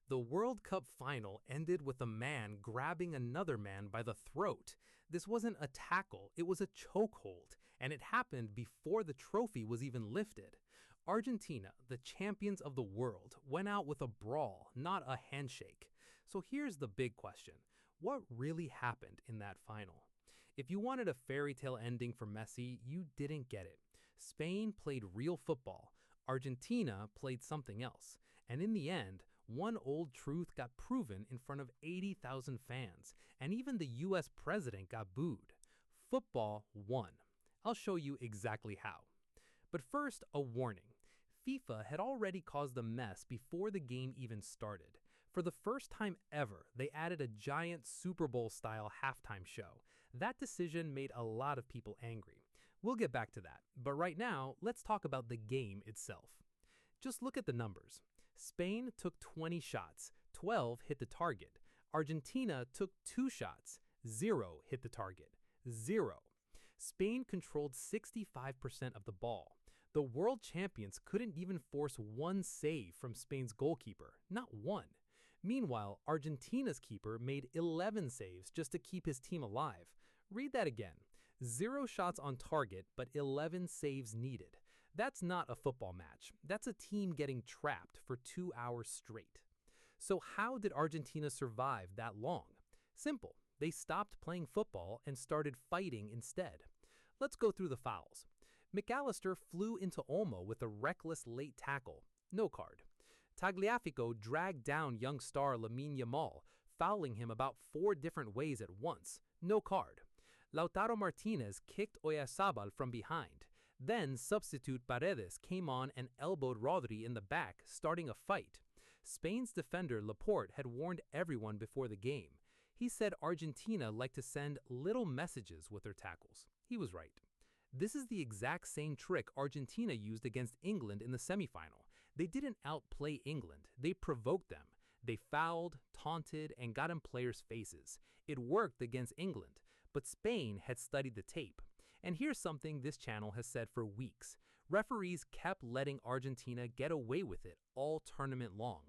The World Cup final ended with a man grabbing another man by the throat. This wasn't a tackle, it was a chokehold, and it happened before the trophy was even lifted. Argentina, the champions of the world, went out with a brawl, not a handshake. So here's the big question. What really happened in that final? If you wanted a fairy tale ending for Messi, you didn't get it. Spain played real football. Argentina played something else. And in the end, one old truth got proven in front of 80,000 fans, and even the US president got booed. Football won. I'll show you exactly how. But first, a warning. FIFA had already caused a mess before the game even started. For the first time ever, they added a giant Super Bowl-style halftime show. That decision made a lot of people angry. We'll get back to that, but right now, let's talk about the game itself. Just look at the numbers. Spain took 20 shots, 12 hit the target. Argentina took 2 shots, 0 hit the target. 0. Spain controlled 65% of the ball. The world champions couldn't even force one save from Spain's goalkeeper, not one. Meanwhile, Argentina's keeper made 11 saves just to keep his team alive. Read that again. 0 shots on target, but 11 saves needed. That's not a football match. That's a team getting trapped for 2 hours straight. So how did Argentina survive that long? Simple. They stopped playing football and started fighting instead. Let's go through the fouls. McAllister flew into Olmo with a reckless late tackle. No card. Tagliafico dragged down young star Lamine Yamal, fouling him about 4 different ways at once. No card. Lautaro Martinez kicked Oyarzabal from behind. Then substitute Paredes came on and elbowed Rodri in the back, starting a fight. Spain's defender Laporte had warned everyone before the game. He said Argentina liked to send little messages with their tackles. He was right. This is the exact same trick Argentina used against England in the semifinal. They didn't outplay England, they provoked them. They fouled, taunted, and got in players' faces. It worked against England, but Spain had studied the tape. And here's something this channel has said for weeks. Referees kept letting Argentina get away with it all tournament long.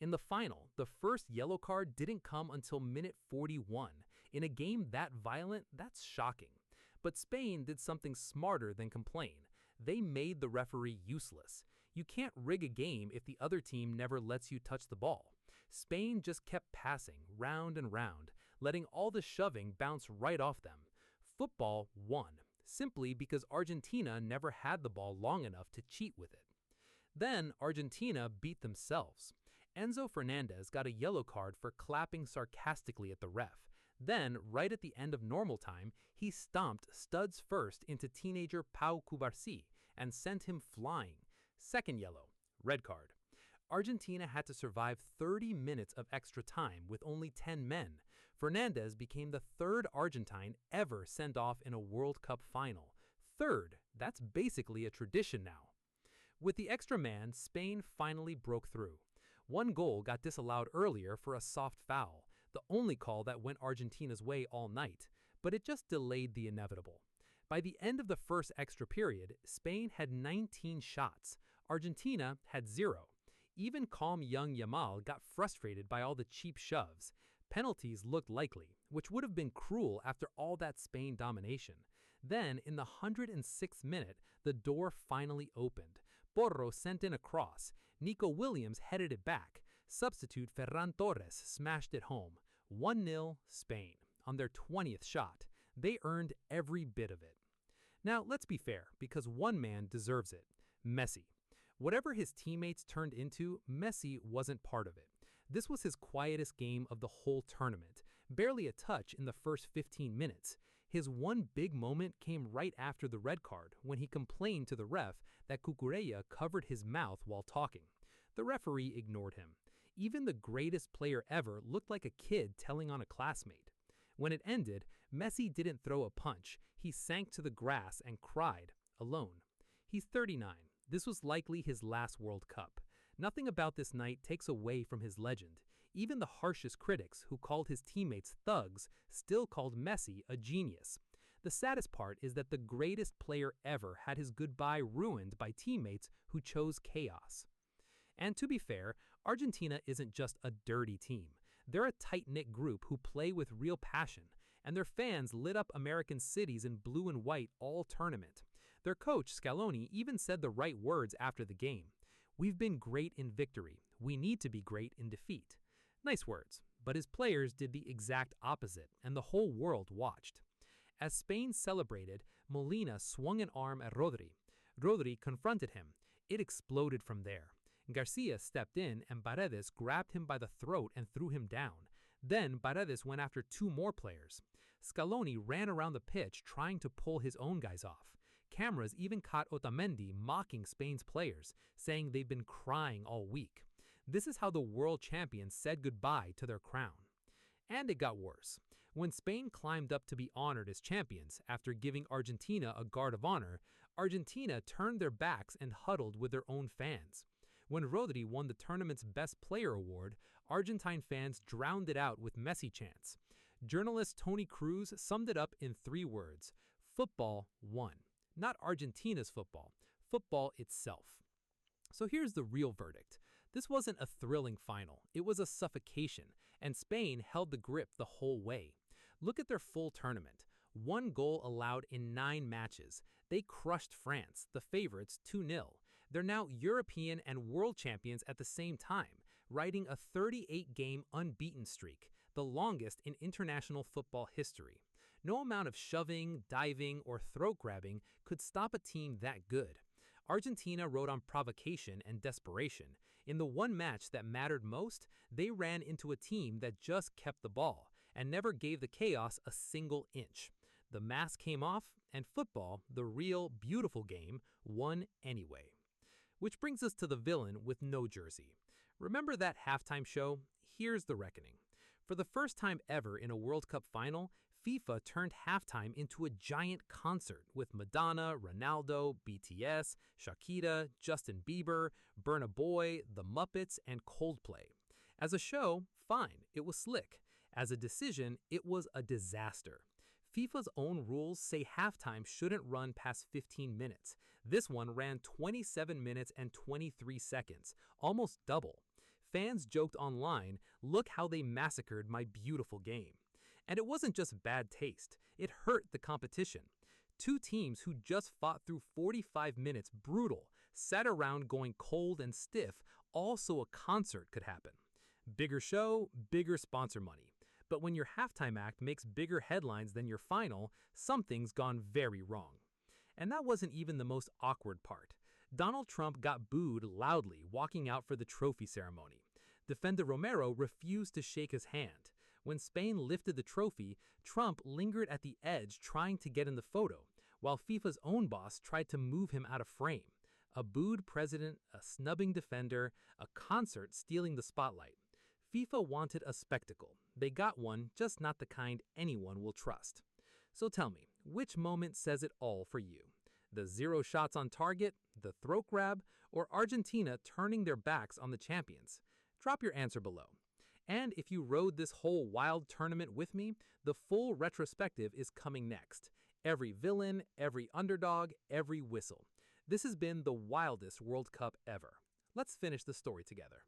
In the final, the first yellow card didn't come until minute 41. In a game that violent, that's shocking. But Spain did something smarter than complain. They made the referee useless. You can't rig a game if the other team never lets you touch the ball. Spain just kept passing round and round, letting all the shoving bounce right off them. Football won, simply because Argentina never had the ball long enough to cheat with it. Then Argentina beat themselves. Enzo Fernandez got a yellow card for clapping sarcastically at the ref. Then, right at the end of normal time, he stomped studs first into teenager Pau Cubarsí and sent him flying. Second yellow, red card. Argentina had to survive 30 minutes of extra time with only 10 men. Fernandez became the 3rd Argentine ever sent off in a World Cup final. 3rd, that's basically a tradition now. With the extra man, Spain finally broke through. One goal got disallowed earlier for a soft foul, the only call that went Argentina's way all night, but it just delayed the inevitable. By the end of the first extra period, Spain had 19 shots. Argentina had 0. Even calm young Yamal got frustrated by all the cheap shoves. Penalties looked likely, which would have been cruel after all that Spain domination. Then, in the 106th minute, the door finally opened. Porro sent in a cross. Nico Williams headed it back. Substitute Ferran Torres smashed it home. 1-0 Spain. On their 20th shot. They earned every bit of it. Now, let's be fair, because one man deserves it. Messi. Whatever his teammates turned into, Messi wasn't part of it. This was his quietest game of the whole tournament, barely a touch in the first 15 minutes. His one big moment came right after the red card, when he complained to the ref that Cucurella covered his mouth while talking. The referee ignored him. Even the greatest player ever looked like a kid telling on a classmate. When it ended, Messi didn't throw a punch. He sank to the grass and cried, alone. He's 39. This was likely his last World Cup. Nothing about this night takes away from his legend. Even the harshest critics, who called his teammates thugs, still called Messi a genius. The saddest part is that the greatest player ever had his goodbye ruined by teammates who chose chaos. And to be fair, Argentina isn't just a dirty team. They're a tight-knit group who play with real passion, and their fans lit up American cities in blue and white all tournament. Their coach, Scaloni, even said the right words after the game. "We've been great in victory. We need to be great in defeat." Nice words, but his players did the exact opposite, and the whole world watched. As Spain celebrated, Molina swung an arm at Rodri. Rodri confronted him. It exploded from there. Garcia stepped in and Paredes grabbed him by the throat and threw him down. Then Paredes went after two more players. Scaloni ran around the pitch trying to pull his own guys off. Cameras even caught Otamendi mocking Spain's players, saying they've been crying all week. This is how the world champions said goodbye to their crown. And it got worse. When Spain climbed up to be honored as champions after giving Argentina a guard of honor, Argentina turned their backs and huddled with their own fans. When Rodri won the tournament's Best Player award, Argentine fans drowned it out with Messi chants. Journalist Tony Cruz summed it up in 3 words: football won. Not Argentina's football, football itself. So here's the real verdict. This wasn't a thrilling final, it was a suffocation, and Spain held the grip the whole way. Look at their full tournament. 1 goal allowed in 9 matches. They crushed France, the favorites, 2-0. They're now European and world champions at the same time, riding a 38-game unbeaten streak, the longest in international football history. No amount of shoving, diving, or throat-grabbing could stop a team that good. Argentina rode on provocation and desperation. In the one match that mattered most, they ran into a team that just kept the ball and never gave the chaos a single inch. The mask came off, and football, the real, beautiful game, won anyway. Which brings us to the villain with no jersey. Remember that halftime show? Here's the reckoning. For the first time ever in a World Cup final, FIFA turned halftime into a giant concert with Madonna, Ronaldo, BTS, Shakira, Justin Bieber, Burna Boy, The Muppets, and Coldplay. As a show, fine, it was slick. As a decision, it was a disaster. FIFA's own rules say halftime shouldn't run past 15 minutes. This one ran 27 minutes and 23 seconds, almost double. Fans joked online, "Look how they massacred my beautiful game." And it wasn't just bad taste, it hurt the competition. 2 teams who just fought through 45 minutes brutal, sat around going cold and stiff, all so a concert could happen. Bigger show, bigger sponsor money. But when your halftime act makes bigger headlines than your final, something's gone very wrong. And that wasn't even the most awkward part. Donald Trump got booed loudly walking out for the trophy ceremony. Defender Romero refused to shake his hand. When Spain lifted the trophy, Trump lingered at the edge trying to get in the photo, while FIFA's own boss tried to move him out of frame. A booed president, a snubbing defender, a concert stealing the spotlight. FIFA wanted a spectacle. They got one, just not the kind anyone will trust. So tell me, which moment says it all for you? The 0 shots on target, the throat grab, or Argentina turning their backs on the champions? Drop your answer below. And if you rode this whole wild tournament with me, the full retrospective is coming next. Every villain, every underdog, every whistle. This has been the wildest World Cup ever. Let's finish the story together.